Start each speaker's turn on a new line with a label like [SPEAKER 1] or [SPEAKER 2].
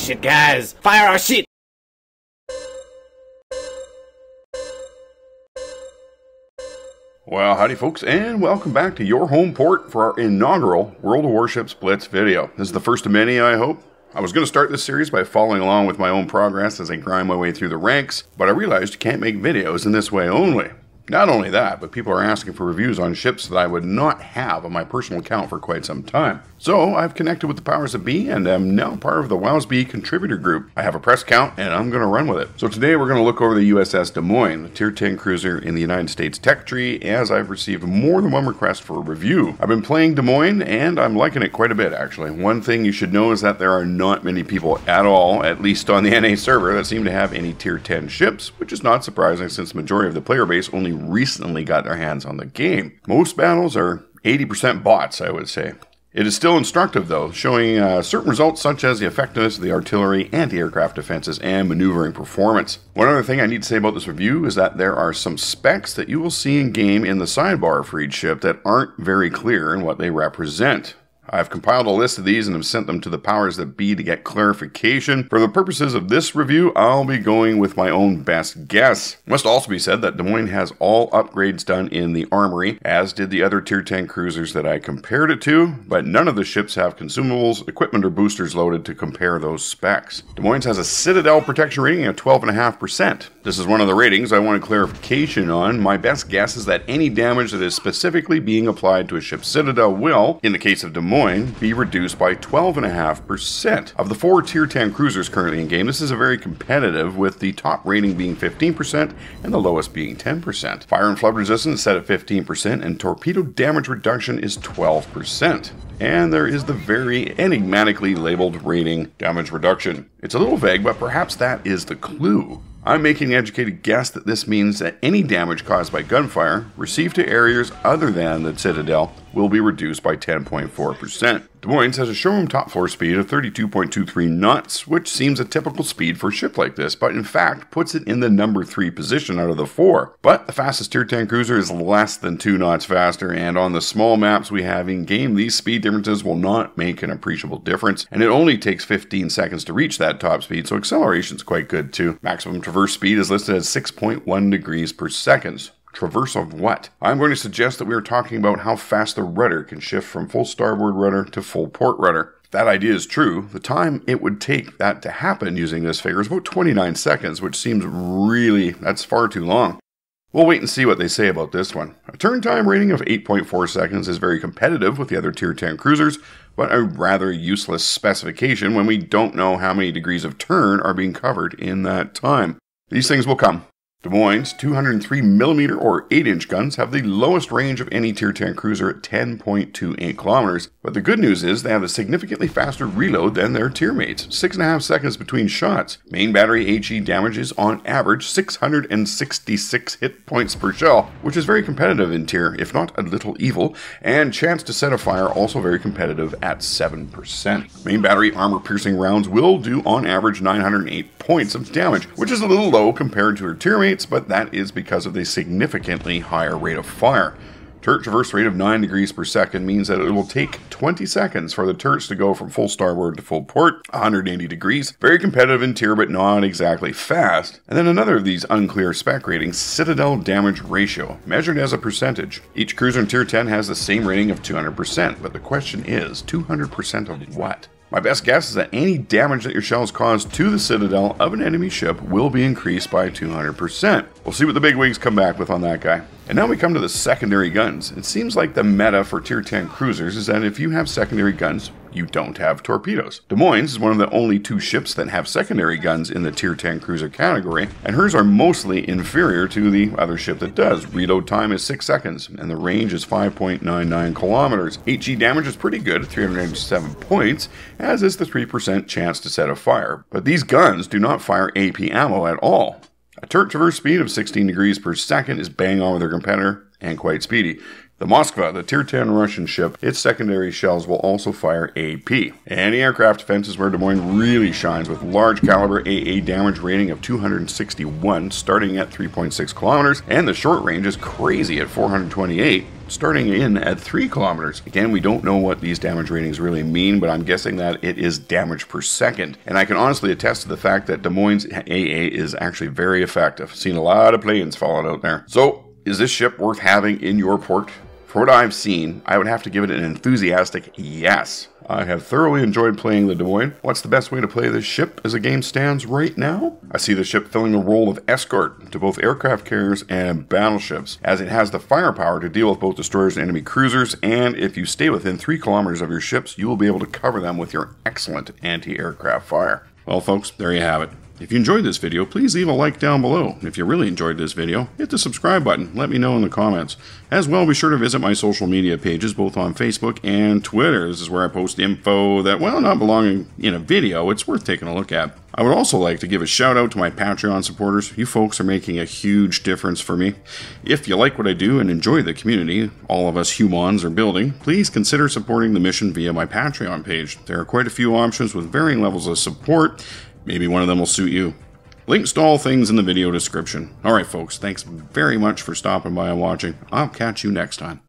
[SPEAKER 1] shit, guys! Fire our shit!
[SPEAKER 2] Well, howdy folks, and welcome back to your home port for our inaugural World of Warships Blitz video. This is the first of many, I hope. I was going to start this series by following along with my own progress as I grind my way through the ranks, but I realized you can't make videos in this way only. Not only that, but people are asking for reviews on ships that I would not have on my personal account for quite some time. So I've connected with the powers that be and am now part of the WOWS BLITZ contributor group. I have a press account and I'm going to run with it. So today we're going to look over the USS Des Moines, the tier 10 cruiser in the United States tech tree, as I've received more than one request for a review. I've been playing Des Moines and I'm liking it quite a bit actually. One thing you should know is that there are not many people at all, at least on the NA server, that seem to have any tier 10 ships, which is not surprising since the majority of the player base only recently got their hands on the game. Most battles are 80% bots, I would say. It is still instructive though, showing certain results such as the effectiveness of the artillery, anti-aircraft defenses, and maneuvering performance. One other thing I need to say about this review is that there are some specs that you will see in game in the sidebar for each ship that aren't very clear in what they represent. I've compiled a list of these and have sent them to the powers that be to get clarification. For the purposes of this review, I'll be going with my own best guess. It must also be said that Des Moines has all upgrades done in the armory, as did the other tier 10 cruisers that I compared it to, but none of the ships have consumables, equipment, or boosters loaded to compare those specs. Des Moines has a Citadel protection rating of 12.5%. This is one of the ratings I wanted clarification on. My best guess is that any damage that is specifically being applied to a ship's Citadel will, in the case of Des Moines, be reduced by 12.5%. Of the 4 tier 10 cruisers currently in game, this is a very competitive, with the top rating being 15% and the lowest being 10%. Fire and flood resistance is set at 15% and torpedo damage reduction is 12%. And there is the very enigmatically labeled rating damage reduction. It's a little vague, but perhaps that is the clue. I'm making an educated guess that this means that any damage caused by gunfire received to areas other than the Citadel will be reduced by 10.4%. Des Moines has a showroom top floor speed of 32.23 knots, which seems a typical speed for a ship like this, but in fact puts it in the number 3 position out of the 4. But the fastest tier 10 cruiser is less than 2 knots faster, and on the small maps we have in game, these speed differences will not make an appreciable difference, and it only takes 15 seconds to reach that top speed, so acceleration is quite good too. Maximum traverse speed is listed as 6.1 degrees per second. Traverse of what? I'm going to suggest that we are talking about how fast the rudder can shift from full starboard rudder to full port rudder. If that idea is true, the time it would take that to happen using this figure is about 29 seconds, which seems that's far too long. We'll wait and see what they say about this one. A turn time rating of 8.4 seconds is very competitive with the other tier 10 cruisers, but a rather useless specification when we don't know how many degrees of turn are being covered in that time. These things will come. Des Moines' 203mm or 8-inch guns have the lowest range of any tier 10 cruiser at 10.28 kilometers, but the good news is they have a significantly faster reload than their tier mates, 6.5 seconds between shots. Main battery HE damages on average 666 hit points per shell, which is very competitive in tier, if not a little evil, and chance to set a fire also very competitive at 7%. Main battery armor-piercing rounds will do on average 908 points of damage, which is a little low compared to her tier mates, but that is because of the significantly higher rate of fire. Turret traverse rate of 9 degrees per second means that it will take 20 seconds for the turrets to go from full starboard to full port, 180 degrees. Very competitive in tier, but not exactly fast. And then another of these unclear spec ratings, Citadel damage ratio, measured as a percentage. Each cruiser in tier 10 has the same rating of 200%, but the question is, 200% of what? My best guess is that any damage that your shells cause to the Citadel of an enemy ship will be increased by 200%. We'll see what the big wigs come back with on that guy. And now we come to the secondary guns. It seems like the meta for tier 10 cruisers is that if you have secondary guns, you don't have torpedoes. Des Moines is one of the only 2 ships that have secondary guns in the tier 10 cruiser category, and hers are mostly inferior to the other ship that does. Reload time is 6 seconds, and the range is 5.99 kilometers. HE damage is pretty good at 397 points, as is the 3% chance to set a fire. But these guns do not fire AP ammo at all. A turret traverse speed of 16 degrees per second is bang on with their competitor, and quite speedy. The Moskva, the Tier 10 Russian ship, its secondary shells will also fire AP. Anti-aircraft defense is where Des Moines really shines, with large caliber AA damage rating of 261, starting at 3.6 kilometers, and the short range is crazy at 428. Starting in at 3 kilometers. Again, we don't know what these damage ratings really mean, but I'm guessing that it is damage per second. And I can honestly attest to the fact that Des Moines AA is actually very effective. Seen a lot of planes falling out there. So, is this ship worth having in your port? For what I've seen, I would have to give it an enthusiastic yes. I have thoroughly enjoyed playing the Des Moines. What's the best way to play this ship as the game stands right now? I see the ship filling the role of escort to both aircraft carriers and battleships, as it has the firepower to deal with both destroyers and enemy cruisers, and if you stay within 3 kilometers of your ships, you will be able to cover them with your excellent anti-aircraft fire. Well folks, there you have it. If you enjoyed this video, please leave a like down below. If you really enjoyed this video, hit the subscribe button. Let me know in the comments. As well, be sure to visit my social media pages, both on Facebook and Twitter. This is where I post info that, well, not belonging in a video, it's worth taking a look at. I would also like to give a shout out to my Patreon supporters. You folks are making a huge difference for me. If you like what I do and enjoy the community all of us humans are building, please consider supporting the mission via my Patreon page. There are quite a few options with varying levels of support. Maybe one of them will suit you. Links to all things in the video description. Alright folks, thanks very much for stopping by and watching. I'll catch you next time.